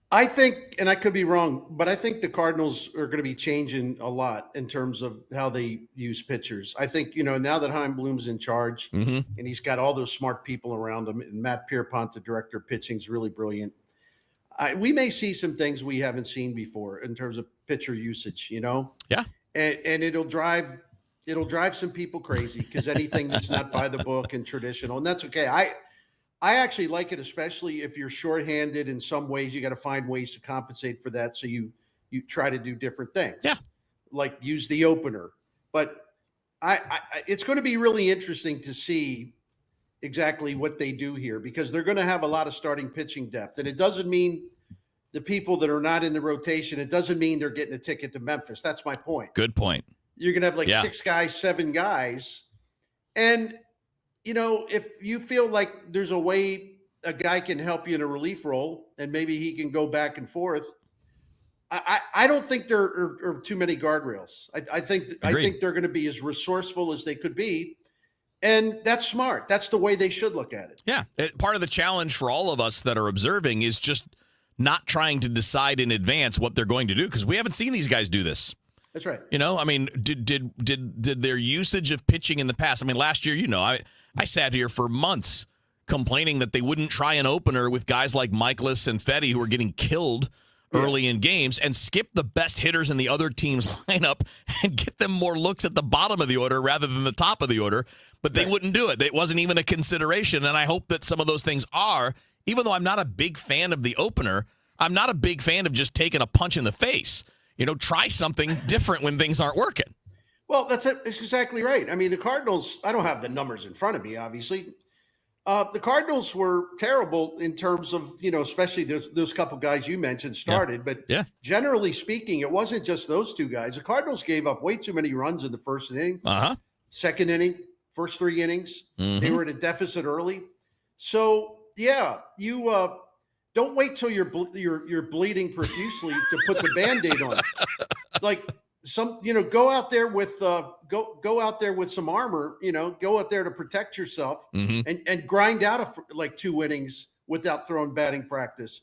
I think, and I could be wrong, but I think the Cardinals are going to be changing a lot in terms of how they use pitchers. I think, now that Chaim Bloom's in charge and he's got all those smart people around him, and Matt Pierpont, the director of pitching, is really brilliant. We may see some things we haven't seen before in terms of pitcher usage, Yeah. And it'll drive some people crazy because anything that's not by the book and traditional, and that's okay. I actually like it, especially if you're shorthanded in some ways. You got to find ways to compensate for that. So you try to do different things. Yeah. Like use the opener. But it's going to be really interesting to see exactly what they do here, because they're going to have a lot of starting pitching depth. And it doesn't mean the people that are not in the rotation, it doesn't mean they're getting a ticket to Memphis. That's my point. Good point. You're going to have 6 guys, 7 guys. And if you feel like there's a way a guy can help you in a relief role and maybe he can go back and forth, I don't think there are too many guardrails. I think they're going to be as resourceful as they could be. And that's smart. That's the way they should look at it. Yeah. Part of the challenge for all of us that are observing is just not trying to decide in advance what they're going to do, because we haven't seen these guys do this. That's right. I mean, did their usage of pitching in the past? I mean, last year, I sat here for months complaining that they wouldn't try an opener with guys like Miklasz and Fetty who were getting killed early in games, and skip the best hitters in the other team's lineup and get them more looks at the bottom of the order rather than the top of the order. But they wouldn't do it. It wasn't even a consideration. And I hope that some of those things are, even though I'm not a big fan of the opener, I'm not a big fan of just taking a punch in the face. Try something different when things aren't working. Well, that's exactly right. I mean, the Cardinals, I don't have the numbers in front of me, obviously. The Cardinals were terrible in terms of, especially those couple guys you mentioned started. But generally speaking, it wasn't just those 2 guys. The Cardinals gave up way too many runs in the first inning, second inning, first 3 innings. They were at a deficit early. So, you don't wait till you're bleeding profusely to put the Band-Aid on it. Go out there with go out there with some armor, go out there to protect yourself and grind out 2 innings without throwing batting practice.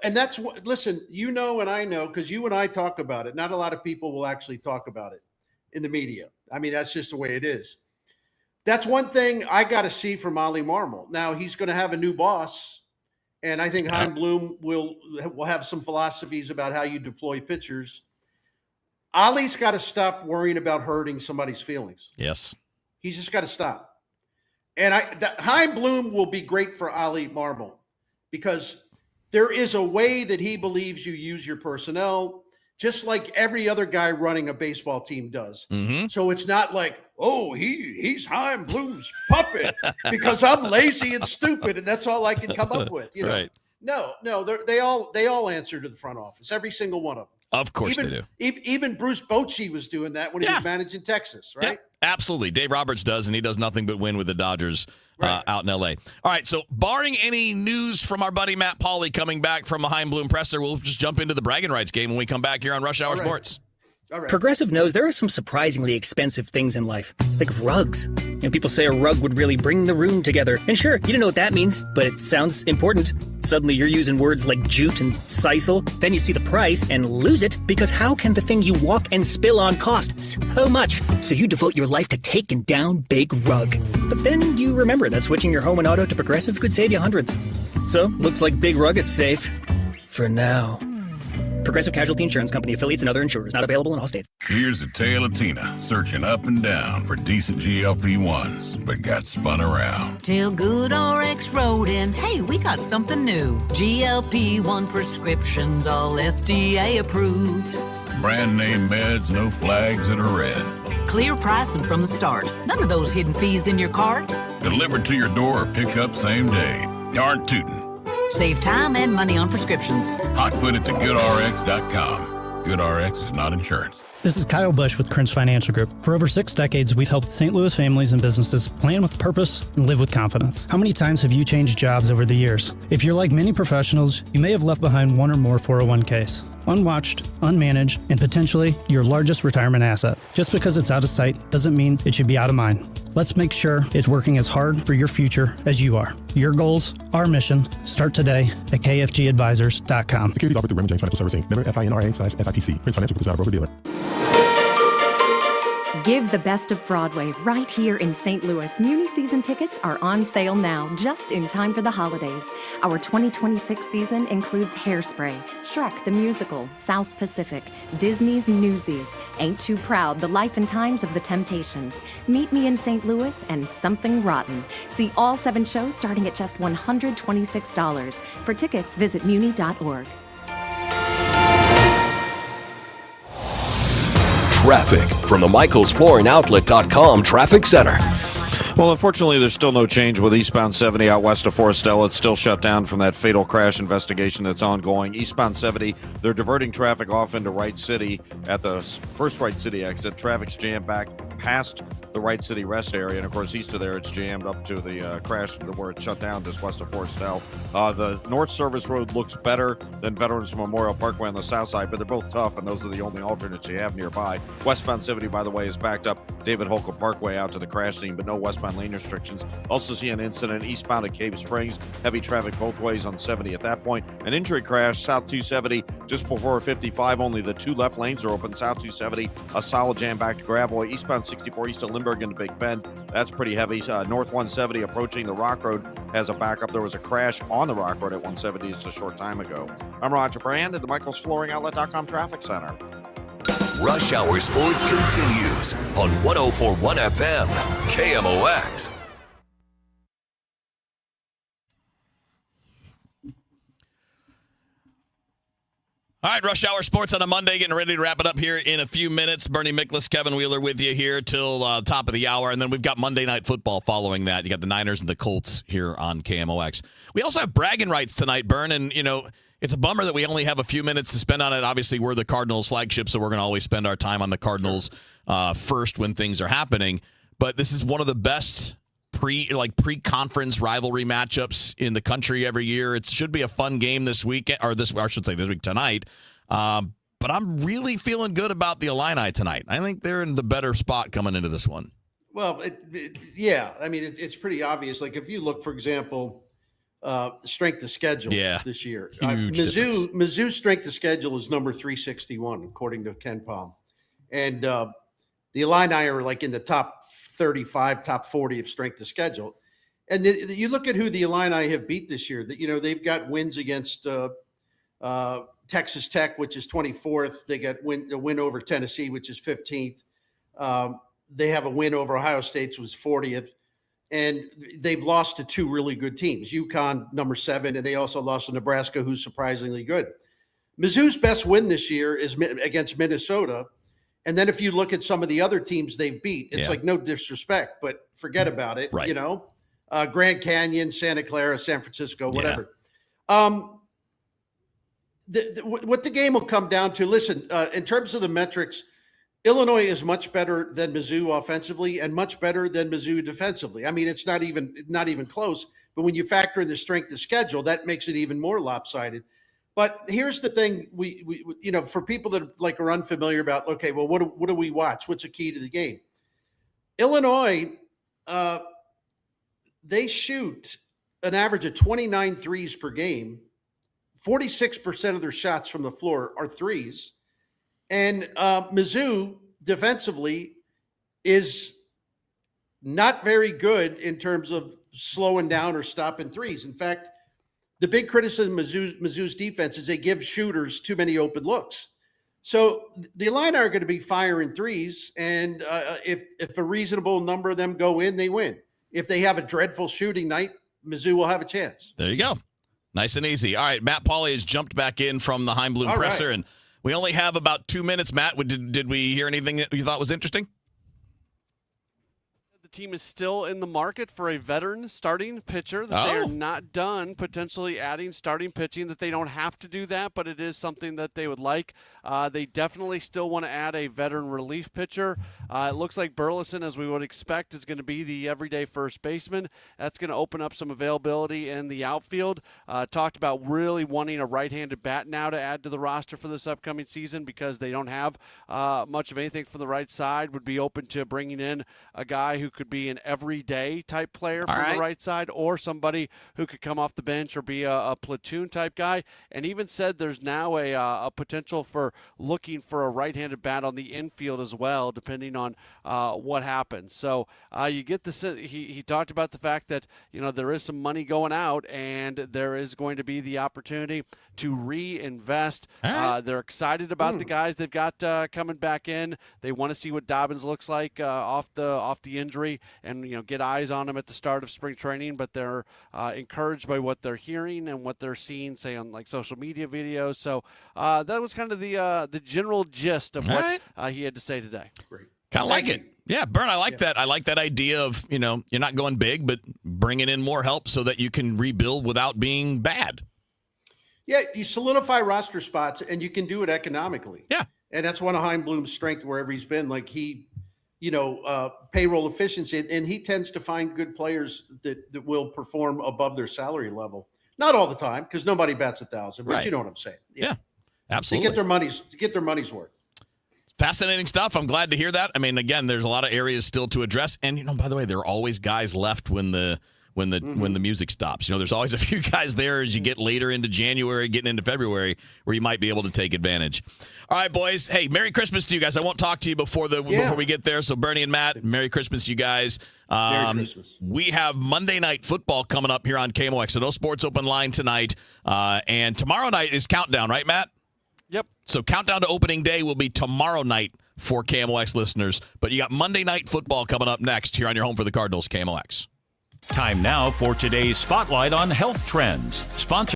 And that's what, listen, and I know, because you and I talk about it. Not a lot of people will actually talk about it in the media. I mean, that's just the way it is. That's one thing I got to see from Ollie Marmol. Now he's going to have a new boss. And I think Chaim Bloom will have some philosophies about how you deploy pitchers. Ollie's got to stop worrying about hurting somebody's feelings. Yes. He's just got to stop. And Chaim Bloom will be great for Ollie Marmol, because there is a way that he believes you use your personnel, just like every other guy running a baseball team does. So it's not like, he's Chaim Bloom's puppet because I'm lazy and stupid and that's all I can come up with. Right. No, they all answer to the front office, every single one of them. Of course they do. Even Bruce Bochy was doing that when he was managing Texas, right? Yeah, absolutely. Dave Roberts does, and he does nothing but win with the Dodgers out in L.A. All right, so barring any news from our buddy Matt Pauley coming back from a Chaim Bloom presser, we'll just jump into the bragging rights game when we come back here on Rush Hour Sports. All right. Progressive knows there are some surprisingly expensive things in life, like rugs. People say a rug would really bring the room together. And sure, you don't know what that means, but it sounds important. Suddenly you're using words like jute and sisal. Then you see the price and lose it, because how can the thing you walk and spill on cost so much? So you devote your life to taking down Big Rug. But then you remember that switching your home and auto to Progressive could save you hundreds. So, looks like Big Rug is safe. For now. Progressive Casualty Insurance Company, affiliates, and other insurers. Not available in all states. Here's a tale of Tina searching up and down for decent GLP-1s, but got spun around. Till Good RX wrote in, hey, we got something new. GLP-1 prescriptions, all FDA approved. Brand name meds, no flags that are red. Clear pricing from the start. None of those hidden fees in your cart. Delivered to your door or pick up same day. Darn tootin'. Save time and money on prescriptions. Hot foot at thegoodrx.com. GoodRx is not insurance. This is Kyle Bush with Cringe Financial Group. For over 6 decades, we've helped St. Louis families and businesses plan with purpose and live with confidence. How many times have you changed jobs over the years? If you're like many professionals, you may have left behind one or more 401ks. Unwatched, unmanaged, and potentially your largest retirement asset. Just because it's out of sight doesn't mean it should be out of mind. Let's make sure it's working as hard for your future as you are. Your goals, our mission, start today at kfgadvisors.com. Securities offered through Raymond James Financial Servicing. Member FINRA/SIPC. Prince Financial Group is not a broker-dealer. Give the best of Broadway right here in St. Louis. Muni season tickets are on sale now, just in time for the holidays. Our 2026 season includes Hairspray, Shrek the Musical, South Pacific, Disney's Newsies, Ain't Too Proud, The Life and Times of the Temptations, Meet Me in St. Louis, and Something Rotten. See all 7 shows starting at just $126. For tickets, visit muni.org. Traffic from the MichaelsFlooringOutlet.com Traffic Center. Well, unfortunately, there's still no change with eastbound 70 out west of Forestell. It's still shut down from that fatal crash investigation that's ongoing. Eastbound 70, they're diverting traffic off into Wright City at the first Wright City exit. Traffic's jammed back past the Wright City rest area, and of course east of there it's jammed up to the crash where it shut down just west of Forestell. The North Service Road looks better than Veterans Memorial Parkway on the south side, but they're both tough, and those are the only alternates you have nearby. Westbound 70, by the way, is backed up David Holcomb Parkway out to the crash scene, but no westbound lane restrictions. Also see an incident eastbound at Cave Springs. Heavy traffic both ways on 70 at that point. An injury crash south 270 just before 55. Only the 2 left lanes are open. South 270, a solid jam back to Gravois. Eastbound 64 east of Lindbergh into Big Bend. That's pretty heavy. North 170 approaching the Rock Road has a backup. There was a crash on the Rock Road at 170 just a short time ago. I'm Roger Brand at the MichaelsFlooringOutlet.com Traffic Center. Rush Hour Sports continues on 104.1 FM KMOX. All right, Rush Hour Sports on a Monday, getting ready to wrap it up here in a few minutes. Bernie Miklasz, Kevin Wheeler with you here till top of the hour, and then we've got Monday Night Football following that. You got the Niners and the Colts here on KMOX. We also have bragging rights tonight, Bern, and, you know, it's a bummer that we only have a few minutes to spend on it. Obviously, we're the Cardinals flagship, so we're going to always spend our time on the Cardinals first when things are happening. But this is one of the best pre-conference rivalry matchups in the country every year. It should be a fun game this week, this week tonight. But I'm really feeling good about the Illini tonight. I think they're in the better spot coming into this one. Well, yeah. I mean, it's pretty obvious. Like if you look, for example, strength of schedule this year. Mizzou's strength of schedule is number 361, according to Ken Palm. And the Illini are like in the top 35, top 40 of strength of schedule. And you look at who the Illini have beat this year. That, you know, they've got wins against Texas Tech, which is 24th. They got a win over Tennessee, which is 15th. They have a win over Ohio State, which was 40th. And they've lost to 2 really good teams. UConn, number 7, and they also lost to Nebraska, who's surprisingly good. Mizzou's best win this year is against Minnesota. And then if you look at some of the other teams they've beat, it's like no disrespect, but forget about it. Right. You know, Grand Canyon, Santa Clara, San Francisco, whatever. What the game will come down to, listen, in terms of the metrics, Illinois is much better than Mizzou offensively and much better than Mizzou defensively. I mean, it's not even close. But when you factor in the strength of schedule, that makes it even more lopsided. But here's the thing: we you know, for people that are unfamiliar about, okay, well, what do we watch? What's the key to the game? Illinois, they shoot an average of 29 threes per game. 46% of their shots from the floor are threes. And Mizzou defensively is not very good in terms of slowing down or stopping threes. In fact, the big criticism of Mizzou's defense is they give shooters too many open looks. So the Illini are going to be firing threes, and if a reasonable number of them go in, they win. If they have a dreadful shooting night, Mizzou will have a chance. There you go. Nice and easy. All right, Matt Pauley has jumped back in from the Heimblum presser, and we only have about 2 minutes. Matt, did we hear anything that you thought was interesting? team is still in the market for a veteran starting pitcher, that they are not done potentially adding starting pitching, that they don't have to do that, but it is something that they would like. They definitely still want to add a veteran relief pitcher. It looks like Burleson, as we would expect, is going to be the everyday first baseman. That's going to open up some availability in the outfield. Talked about really wanting a right-handed bat now to add to the roster for this upcoming season because they don't have much of anything from the right side. Would be open to bringing in a guy who could be an everyday type player from the right side, or somebody who could come off the bench or be a platoon type guy. And even said there's now a potential for looking for a right-handed bat on the infield as well, depending on what happens. So you get this. He talked about the fact that there is some money going out, and there is going to be the opportunity to reinvest. They're excited about the guys they've got coming back in. They want to see what Dobbins looks like off the injury, and get eyes on him at the start of spring training. But they're encouraged by what they're hearing and what they're seeing, say on like social media videos. So that was kind of the general gist of what he had to say today. Great. Kind of like it. Yeah, Bern, I like that. I like that idea of, you're not going big, but bringing in more help so that you can rebuild without being bad. Yeah, you solidify roster spots, and you can do it economically. Yeah. And that's one of Heimblum's strength wherever he's been. Like payroll efficiency, and he tends to find good players that will perform above their salary level. Not all the time, because nobody bats 1,000, but you know what I'm saying. Yeah, absolutely. To get their money's worth. Fascinating stuff. I'm glad to hear that. I mean, again, there's a lot of areas still to address. And, by the way, there are always guys left when the music stops. There's always a few guys there as you get later into January, getting into February, where you might be able to take advantage. All right, boys. Hey, Merry Christmas to you guys. I won't talk to you before we get there. So Bernie and Matt, Merry Christmas, you guys. Merry Christmas. We have Monday Night Football coming up here on KMOX. So no Sports Open Line tonight. And tomorrow night is Countdown, right, Matt? Yep. So Countdown to Opening Day will be tomorrow night for KMOX listeners. But you got Monday Night Football coming up next here on your home for the Cardinals, KMOX. Time now for today's Spotlight on Health Trends. Sponsored